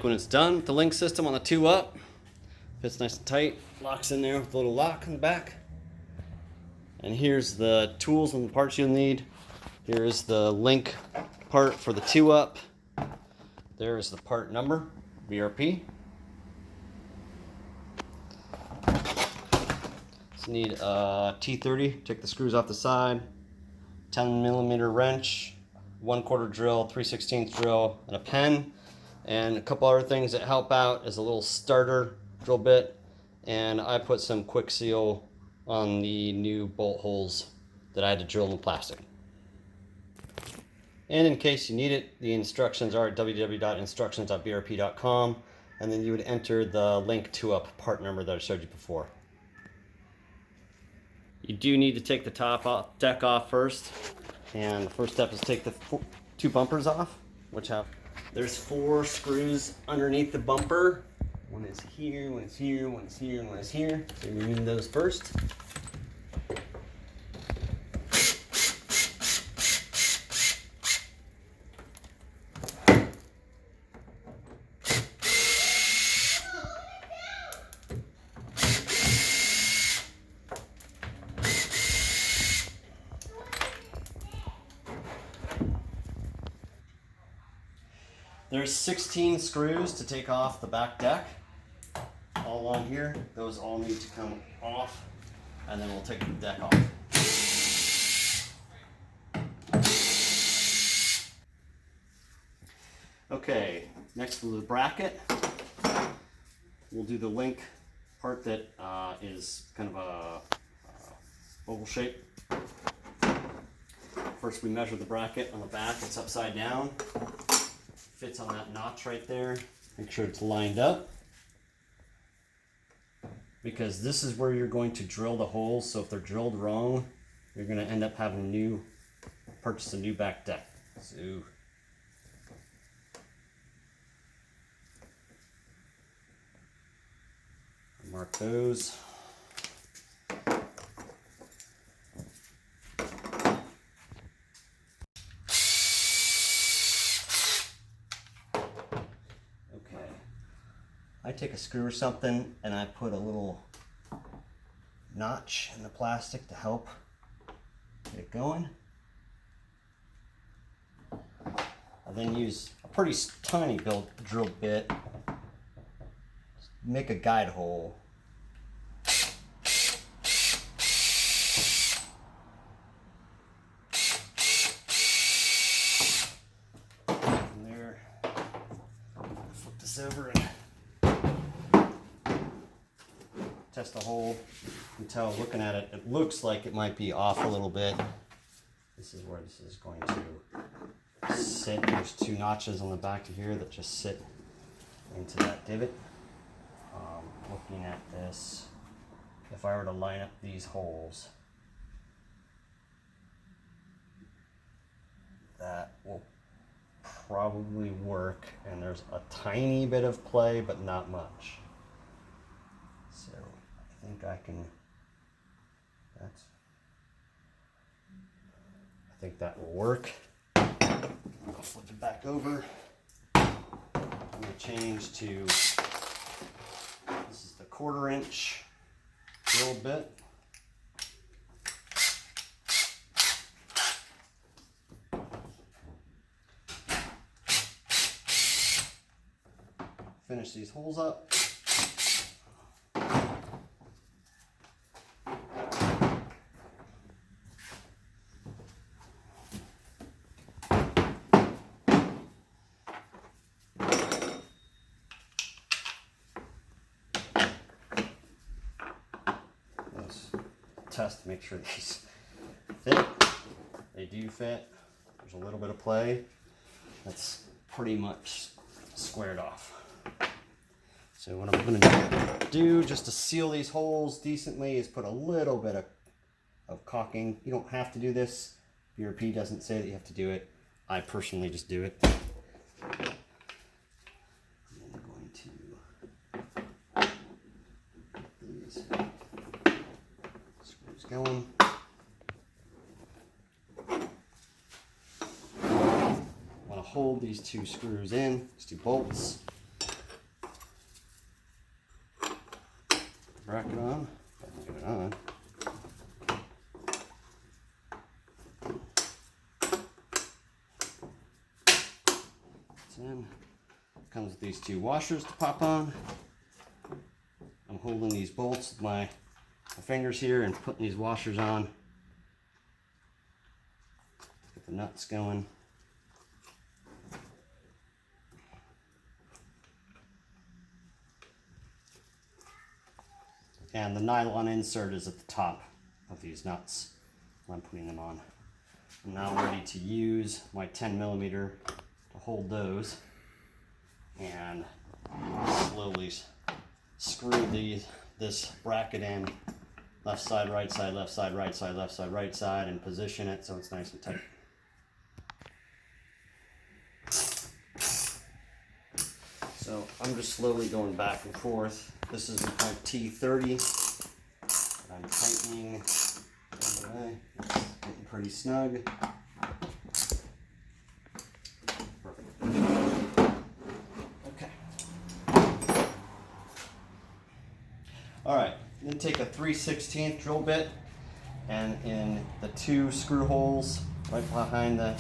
when it's done with the LinQ system on the 2-up. Fits nice and tight, locks in there with a little lock in the back. And here's the tools and the parts you'll need. Here's the LinQ part for the 2-up. There's the part number, BRP. So need a T30, take the screws off the side, 10mm wrench, 1/4 drill, 3/16 drill, and a pen. And a couple other things that help out is a little starter drill bit, and I put some quick seal on the new bolt holes that I had to drill in the plastic. And in case you need it, the instructions are at www.instructions.brp.com, and then you would enter the LinQ 2-up part number that I showed you before. You do need to take the top deck off first, and the first step is take the 2 bumpers off, which there's 4 screws underneath the bumper. One is here, one is here, one is here, and one is here. So you remove those first. There's 16 screws to take off the back deck, all along here. Those all need to come off, and then we'll take the deck off. Okay, next to the bracket, we'll do the LinQ part that is kind of a oval shape. First we measure the bracket on the back. It's upside down. Fits on that notch right there. Make sure it's lined up, because this is where you're going to drill the holes. So if they're drilled wrong, you're going to end up having to purchase a new back deck. So mark those. I take a screw or something and I put a little notch in the plastic to help get it going. I then use a pretty tiny drill bit, make a guide hole. From there, flip this over and test the hole. You can tell looking at it, it looks like it might be off a little bit. This is where this is going to sit. There's 2 notches on the back of here that just sit into that divot. Looking at this, if I were to line up these holes, that will probably work, and there's a tiny bit of play, but not much. So I think I can, I think that will work. I'll flip it back over. I'm going to change to, this is the 1/4 inch drill bit. Finish these holes up. Test to make sure these fit. They do fit. There's a little bit of play. That's pretty much squared off. So what I'm going to do just to seal these holes decently is put a little bit of caulking. You don't have to do this. BRP doesn't say that you have to do it. I personally just do it. I'm going to get these screws going. Want to hold these 2 screws in, these 2 bolts. bracket on. Get it on. It's in. Comes with these two washers to pop on. I'm holding these bolts with my fingers here and putting these washers on. Get the nuts going. And the nylon insert is at the top of these nuts when I'm putting them on. I'm now ready to use my 10mm to hold those and slowly screw this bracket in, left side, right side, left side, right side, left side, right side, and position it so it's nice and tight. So I'm just slowly going back and forth. This is my T30. I'm tightening all the way. It's getting pretty snug. Perfect. Okay. All right. Then take a 3/16 drill bit, and in the two screw holes right behind the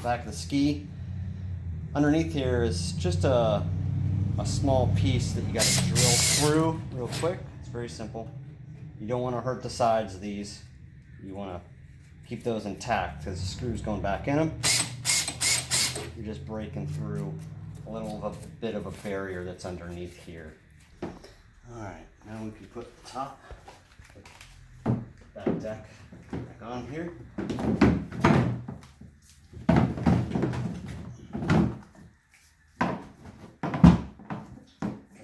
back of the ski, underneath here is just a small piece that you got to drill through real quick. It's very simple. You don't want to hurt the sides of these. You want to keep those intact because the screw's going back in them. You're just breaking through a little of a bit of a barrier that's underneath here. All right, now we can put the top back deck back on here.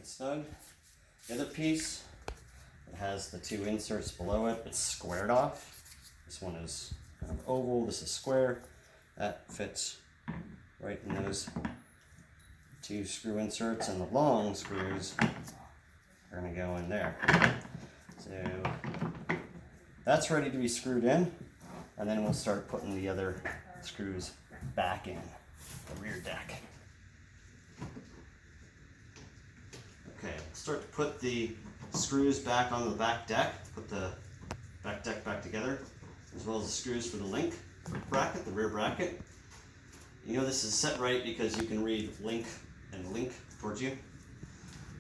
Snug. The other piece, it has the two inserts below it. It's squared off. This one is kind of oval. This is square. That fits right in those two screw inserts, and the long screws are going to go in there. So that's ready to be screwed in, and then we'll start putting the other screws back in the rear deck. Okay, start to put the screws back on the back deck, put the back deck back together, as well as the screws for the LinQ bracket, the rear bracket. You know this is set right because you can read LinQ and LinQ towards you.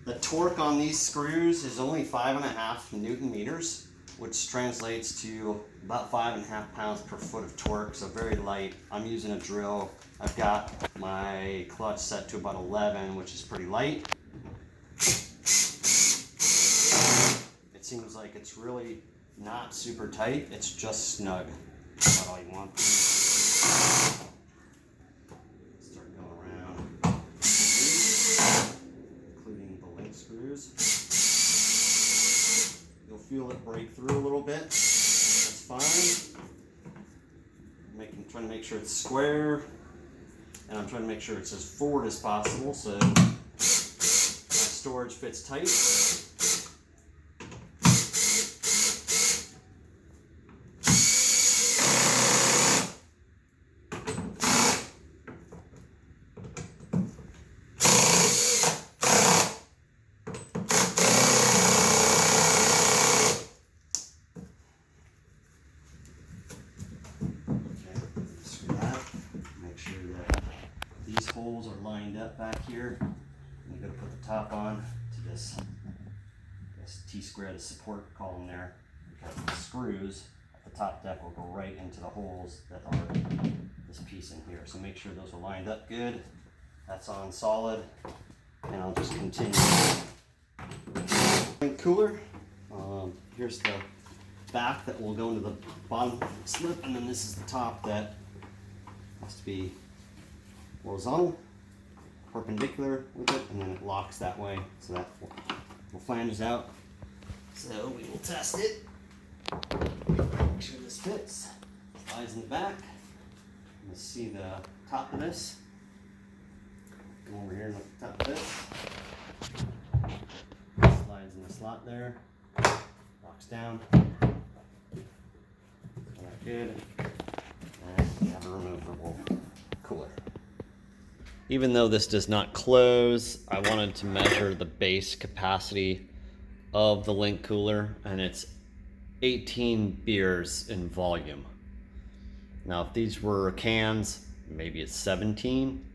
The torque on these screws is only 5.5 Newton meters, which translates to about 5.5 pounds per foot of torque, so very light. I'm using a drill. I've got my clutch set to about 11, which is pretty light. It seems like it's really not super tight, it's just snug. That's about all you want. Start going around, including the LinQ screws. You'll feel it break through a little bit. That's fine. Trying to make sure it's square, and I'm trying to make sure it's as forward as possible so my storage fits tight. Holes are lined up back here. I'm going to put the top on to this T-square, the support column there, because the screws at the top deck will go right into the holes that are this piece in here. So make sure those are lined up good. That's on solid, and I'll just continue. Cooler. Here's the back that will go into the bottom slip, and then this is the top that has to be horizontal, perpendicular with it, and then it locks that way, so that will flanges out. So we will test it. Make sure this fits. Slides in the back. Let's see the top of this. Come over here and look at the top of this. Slides in the slot there. Locks down. Alright, good. And we have a removable cooler. Even though this does not close, I wanted to measure the base capacity of the LinQ cooler, and it's 18 beers in volume. Now if these were cans, maybe it's 17.